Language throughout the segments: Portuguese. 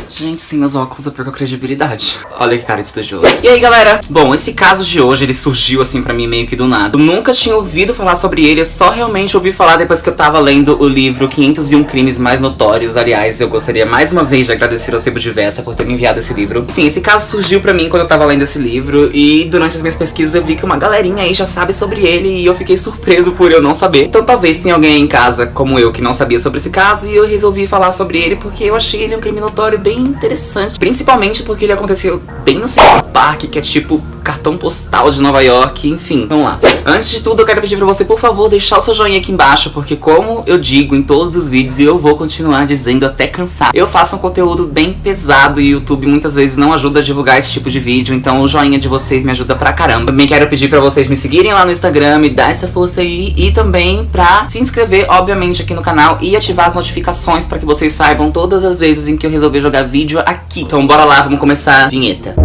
Gente, sem meus óculos eu perco a credibilidade. Olha que cara de estudioso. E aí, galera? Bom, esse caso de hoje, ele surgiu assim pra mim meio que do nada. Eu nunca tinha ouvido falar sobre ele, eu só realmente ouvi falar depois que eu tava lendo o livro 501 Crimes Mais Notórios. Aliás, eu gostaria mais uma vez de agradecer ao Sebo Diversa por ter me enviado esse livro. Enfim, esse caso surgiu pra mim quando eu tava lendo esse livro e durante as minhas pesquisas eu vi que uma galerinha aí já sabe sobre ele e eu fiquei surpreso por eu não saber. Então talvez tenha alguém em casa como eu que não sabia sobre esse caso e eu resolvi falar sobre ele porque eu achei ele um crime notório bem interessante. Principalmente porque ele aconteceu bem no Central Park, que é tipo cartão postal de Nova York, enfim, vamos lá. Antes de tudo, eu quero pedir pra você, por favor, deixar o seu joinha aqui embaixo, porque como eu digo em todos os vídeos e eu vou continuar dizendo até cansar, eu faço um conteúdo bem pesado e o YouTube muitas vezes não ajuda a divulgar esse tipo de vídeo, então o joinha de vocês me ajuda pra caramba. Também quero pedir pra vocês me seguirem lá no Instagram, me dar essa força aí e também pra se inscrever, obviamente, aqui no canal e ativar as notificações pra que vocês saibam todas as vezes em que eu resolver jogar vídeo aqui. Então bora lá, vamos começar a vinheta.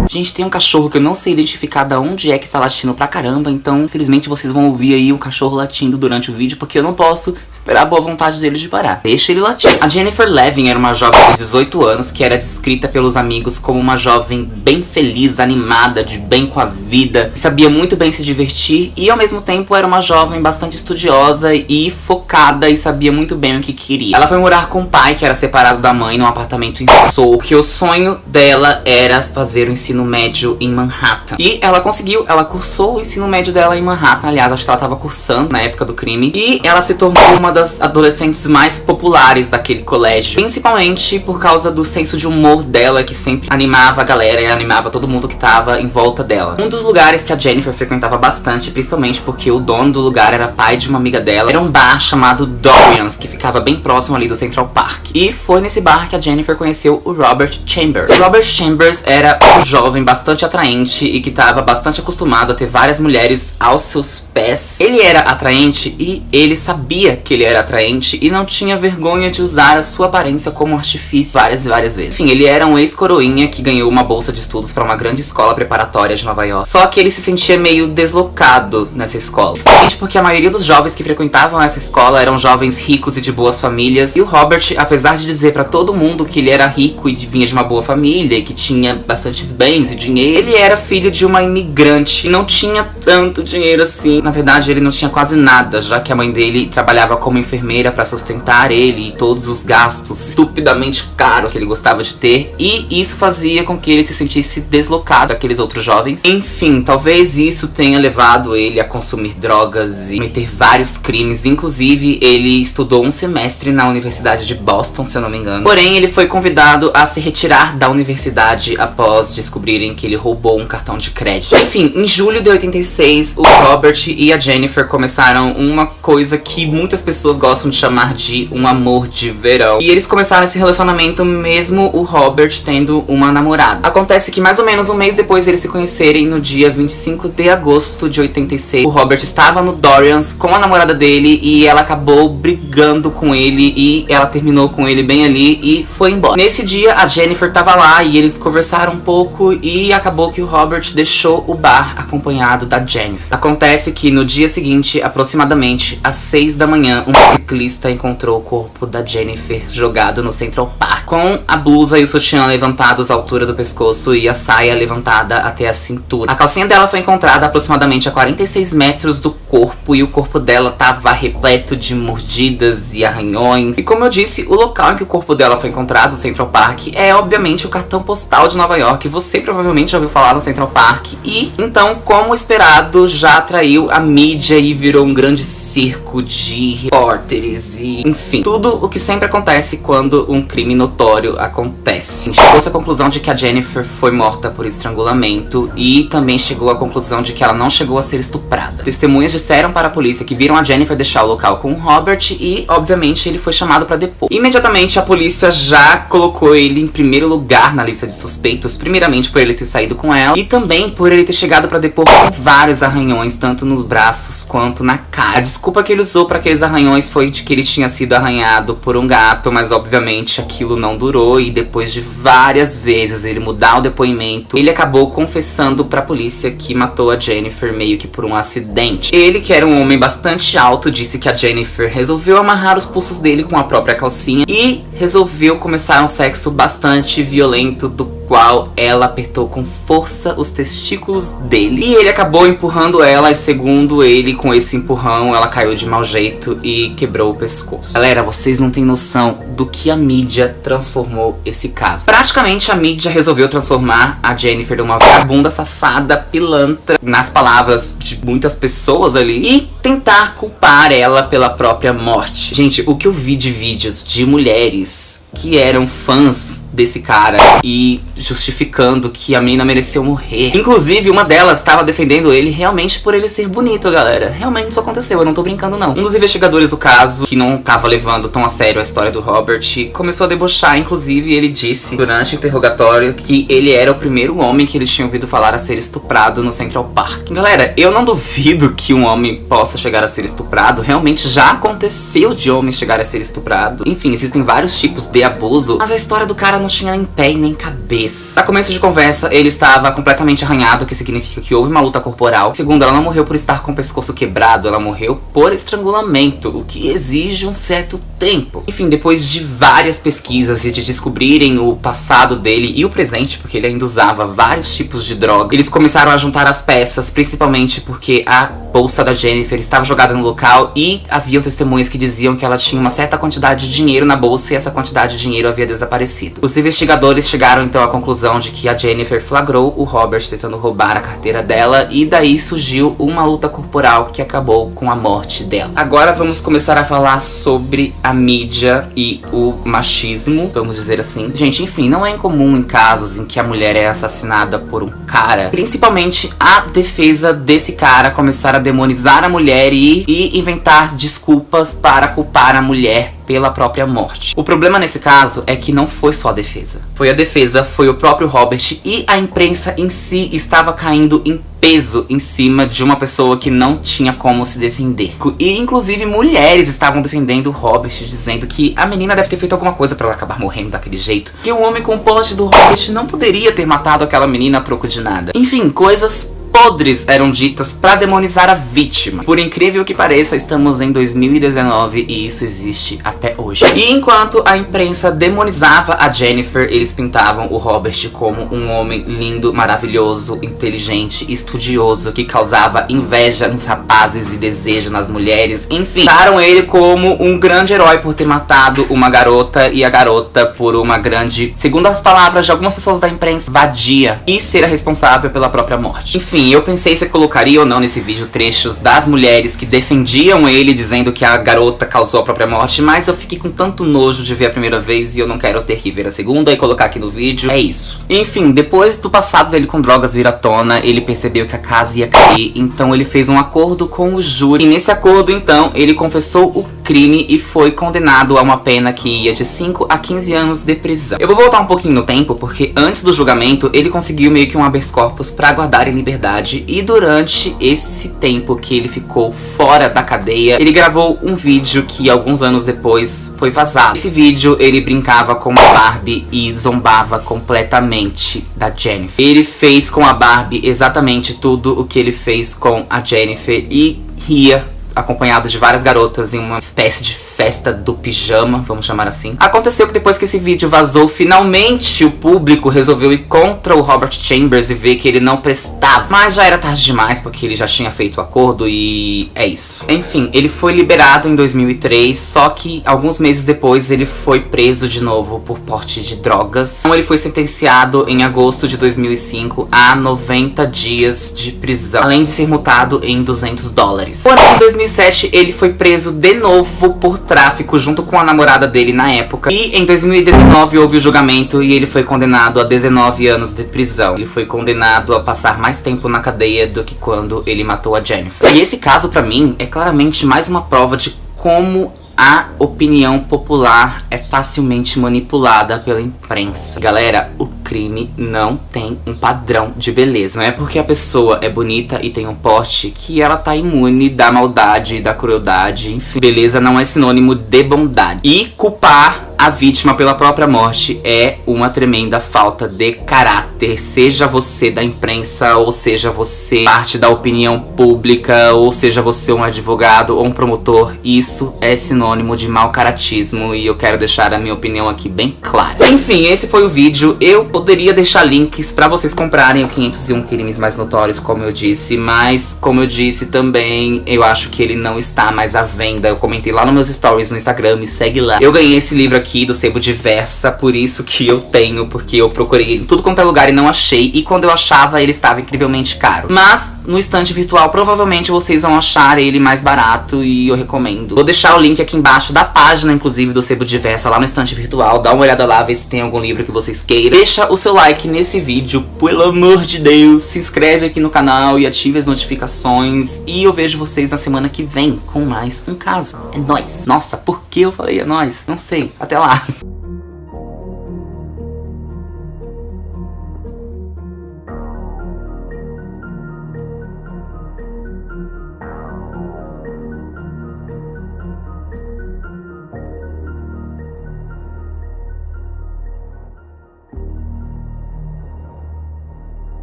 Gente, tem um cachorro que eu não sei identificar de onde é que está latindo pra caramba, então infelizmente vocês vão ouvir aí o cachorro latindo durante o vídeo, porque eu não posso esperar a boa vontade dele de parar. Deixa ele latir. A Jennifer Levin era uma jovem de 18 anos que era descrita pelos amigos como uma jovem bem feliz, animada, de bem com a vida, sabia muito bem se divertir e ao mesmo tempo era uma jovem bastante estudiosa e focada e sabia muito bem o que queria. Ela foi morar com o pai, que era separado da mãe, num apartamento em Soho, que o sonho dela era fazer o ensino médio em Manhattan. E ela conseguiu, ela cursou o ensino médio dela em Manhattan, aliás, acho que ela tava cursando na época do crime, e ela se tornou uma das adolescentes mais populares daquele colégio, principalmente por causa do senso de humor dela, que sempre animava a galera e animava todo mundo que tava em volta dela. Um dos lugares que a Jennifer frequentava bastante, principalmente porque o dono do lugar era pai de uma amiga dela, era um bar chamado Dorian's, que ficava bem próximo ali do Central Park. E foi nesse bar que a Jennifer conheceu o Robert Chambers. O Robert Chambers era um jovem bastante atraente e que estava bastante acostumado a ter várias mulheres aos seus pés. Ele era atraente e ele sabia que ele era atraente e não tinha vergonha de usar a sua aparência como artifício várias e várias vezes. Enfim, ele era um ex-coroinha que ganhou uma bolsa de estudos para uma grande escola preparatória de Nova York. Só que ele se sentia meio deslocado nessa escola, principalmente porque a maioria dos jovens que frequentavam essa escola eram jovens ricos e de boas famílias. E o Robert, apesar de dizer para todo mundo que ele era rico e vinha de uma boa família e que tinha bastantes bens e dinheiro, ele era filho de uma imigrante e não tinha tanto dinheiro assim. Na verdade, ele não tinha quase nada, já que a mãe dele trabalhava como enfermeira para sustentar ele e todos os gastos estupidamente caros que ele gostava de ter, e isso fazia com que ele se sentisse deslocado daqueles outros jovens. Enfim, talvez isso tenha levado ele a consumir drogas e cometer vários crimes. Inclusive, ele estudou um semestre na Universidade de Boston, se eu não me engano. Porém, ele foi convidado a se retirar da universidade após descobrirem que ele roubou um cartão de crédito. Enfim, em julho de 86, o Robert e a Jennifer começaram uma coisa que muitas pessoas gostam de chamar de um amor de verão. E eles começaram esse relacionamento mesmo o Robert tendo uma namorada. Acontece que mais ou menos um mês depois deles se conhecerem, no dia 25 de agosto de 86, o Robert estava no Dorian's com a namorada dele e ela acabou brigando com ele e ela terminou com ele bem ali e foi embora. Nesse dia, a Jennifer tava lá e eles conversaram um pouco e acabou que o Robert deixou o bar acompanhado da Jennifer. Acontece que no dia seguinte, aproximadamente às 6 da manhã, um ciclista encontrou o corpo da Jennifer jogado no Central Park, com a blusa e o sutiã levantados à altura do pescoço e a saia levantada até a cintura. A calcinha dela foi encontrada aproximadamente a 46 metros do corpo e o corpo dela tava repleto de mordidas e arranhões. E como eu disse, o local em que o corpo dela foi encontrado, o Central Park, é obviamente o cartão postal de Nova York. Você provavelmente já ouviu falar no Central Park e, então, como esperado, já atraiu a mídia e virou um grande circo de repórteres e, enfim, tudo o que sempre acontece quando um crime notório acontece. Chegou-se à conclusão de que a Jennifer foi morta por estrangulamento e também chegou à conclusão de que ela não chegou a ser estuprada. Testemunhas disseram para a polícia que viram a Jennifer deixar o local com o Robert e, obviamente, ele foi chamado para depor. Imediatamente, a polícia já colocou ele em primeiro lugar na lista de suspeitos, primeiramente por ele ter saído com ela, e também por ele ter chegado pra depor com vários arranhões, tanto nos braços quanto na cara. A desculpa que ele usou pra aqueles arranhões foi de que ele tinha sido arranhado por um gato, mas obviamente aquilo não durou, e depois de várias vezes ele mudar o depoimento, ele acabou confessando pra polícia que matou a Jennifer meio que por um acidente. Ele, que era um homem bastante alto, disse que a Jennifer resolveu amarrar os pulsos dele com a própria calcinha e resolveu começar um sexo bastante violento, do qual ela apertou com força os testículos dele. E ele acabou empurrando ela, e segundo ele, com esse empurrão, ela caiu de mau jeito e quebrou o pescoço. Galera, vocês não têm noção do que a mídia transformou esse caso. Praticamente a mídia resolveu transformar a Jennifer numa vagabunda, safada, pilantra, nas palavras de muitas pessoas ali, e tentar culpar ela pela própria morte. Gente, o que eu vi de vídeos de mulheres que eram fãs desse cara e justificando que a menina mereceu morrer. Inclusive, uma delas estava defendendo ele realmente por ele ser bonito, galera. Realmente isso aconteceu, eu não tô brincando não. Um dos investigadores do caso, que não tava levando tão a sério a história do Robert, começou a debochar. Inclusive, ele disse durante o interrogatório que ele era o primeiro homem que eles tinham ouvido falar a ser estuprado no Central Park. Galera, eu não duvido que um homem possa chegar a ser estuprado. Realmente já aconteceu de homens chegar a ser estuprado. Enfim, existem vários tipos de abuso, mas a história do cara não tinha nem pé e nem cabeça. Pra começo de conversa, ele estava completamente arranhado, o que significa que houve uma luta corporal. Segundo, ela não morreu por estar com o pescoço quebrado, ela morreu por estrangulamento, o que exige um certo tempo. Enfim, depois de várias pesquisas e de descobrirem o passado dele e o presente, porque ele ainda usava vários tipos de droga, eles começaram a juntar as peças, principalmente porque a bolsa da Jennifer estava jogada no local e haviam testemunhas que diziam que ela tinha uma certa quantidade de dinheiro na bolsa e essa quantidade de dinheiro havia desaparecido. Os investigadores chegaram então à conclusão de que a Jennifer flagrou o Robert tentando roubar a carteira dela, e daí surgiu uma luta corporal que acabou com a morte dela. Agora vamos começar a falar sobre a mídia e o machismo, vamos dizer assim. Gente, enfim, não é incomum em casos em que a mulher é assassinada por um cara, principalmente a defesa desse cara começar a demonizar a mulher e inventar desculpas para culpar a mulher pela própria morte. O problema nesse caso é que não foi só a defesa. Foi a defesa, foi o próprio Robert, e a imprensa em si estava caindo em peso em cima de uma pessoa que não tinha como se defender. E inclusive mulheres estavam defendendo o Robert, dizendo que a menina deve ter feito alguma coisa pra ela acabar morrendo daquele jeito, que o homem com o porte do Robert não poderia ter matado aquela menina a troco de nada. Enfim, coisas podres eram ditas pra demonizar a vítima. Por incrível que pareça, estamos em 2019 e isso existe até hoje. E enquanto a imprensa demonizava a Jennifer, eles pintavam o Robert como um homem lindo, maravilhoso, inteligente, estudioso, que causava inveja nos rapazes e desejo nas mulheres. Enfim, pintaram ele como um grande herói por ter matado uma garota, e a garota por uma grande, segundo as palavras de algumas pessoas da imprensa, vadia, e ser a responsável pela própria morte. Enfim, eu pensei se eu colocaria ou não nesse vídeo trechos das mulheres que defendiam ele, dizendo que a garota causou a própria morte, mas eu fiquei com tanto nojo de ver a primeira vez e eu não quero ter que ver a segunda e colocar aqui no vídeo. É isso. Enfim, depois do passado dele com drogas vir à tona, ele percebeu que a casa ia cair, então ele fez um acordo com o júri. E nesse acordo, então, ele confessou o crime e foi condenado a uma pena que ia de 5 a 15 anos de prisão. Eu vou voltar um pouquinho no tempo, porque antes do julgamento, ele conseguiu meio que um habeas corpus pra guardar em liberdade. E durante esse tempo que ele ficou fora da cadeia, ele gravou um vídeo que alguns anos depois foi vazado. Nesse vídeo ele brincava com a Barbie e zombava completamente da Jennifer. Ele fez com a Barbie exatamente tudo o que ele fez com a Jennifer e ria acompanhado de várias garotas em uma espécie de festa do pijama, vamos chamar assim. Aconteceu que depois que esse vídeo vazou, finalmente o público resolveu ir contra o Robert Chambers e ver que ele não prestava. Mas já era tarde demais, porque ele já tinha feito o acordo e é isso. Enfim, ele foi liberado em 2003, só que alguns meses depois ele foi preso de novo por porte de drogas. Então ele foi sentenciado em agosto de 2005 a 90 dias de prisão, além de ser multado em $200. Porém, em 2007 ele foi preso de novo por tráfico junto com a namorada dele na época. E em 2019 houve o julgamento e ele foi condenado a 19 anos de prisão. Ele foi condenado a passar mais tempo na cadeia do que quando ele matou a Jennifer. E esse caso pra mim é claramente mais uma prova de como A opinião popular é facilmente manipulada pela imprensa. Galera, o crime não tem um padrão de beleza. Não é porque a pessoa é bonita e tem um porte que ela tá imune da maldade, da crueldade, enfim. Beleza não é sinônimo de bondade. E culpar a vítima pela própria morte é uma tremenda falta de caráter. Seja você da imprensa, ou seja você parte da opinião pública, ou seja você um advogado ou um promotor, isso é sinônimo de mau caratismo e eu quero deixar a minha opinião aqui bem clara. Enfim, esse foi o vídeo. Eu poderia deixar links pra vocês comprarem o 501 Crimes Mais Notórios, como eu disse, mas como eu disse também, eu acho que ele não está mais à venda. Eu comentei lá nos meus stories no Instagram, me segue lá. Eu ganhei esse livro aqui do Sebo Diversa, por isso que eu tenho, porque eu procurei ele em tudo quanto é lugar e não achei, e quando eu achava ele estava incrivelmente caro. Mas no estante virtual provavelmente vocês vão achar ele mais barato e eu recomendo. Vou deixar o link aqui embaixo da página, inclusive, do Sebo Diversa, lá no estante virtual. Dá uma olhada lá, ver se tem algum livro que vocês queiram. Deixa o seu like nesse vídeo, pelo amor de Deus. Se inscreve aqui no canal e ative as notificações. E eu vejo vocês na semana que vem com mais um caso. É nóis. Nossa, por que eu falei é nóis? Não sei. Até lá.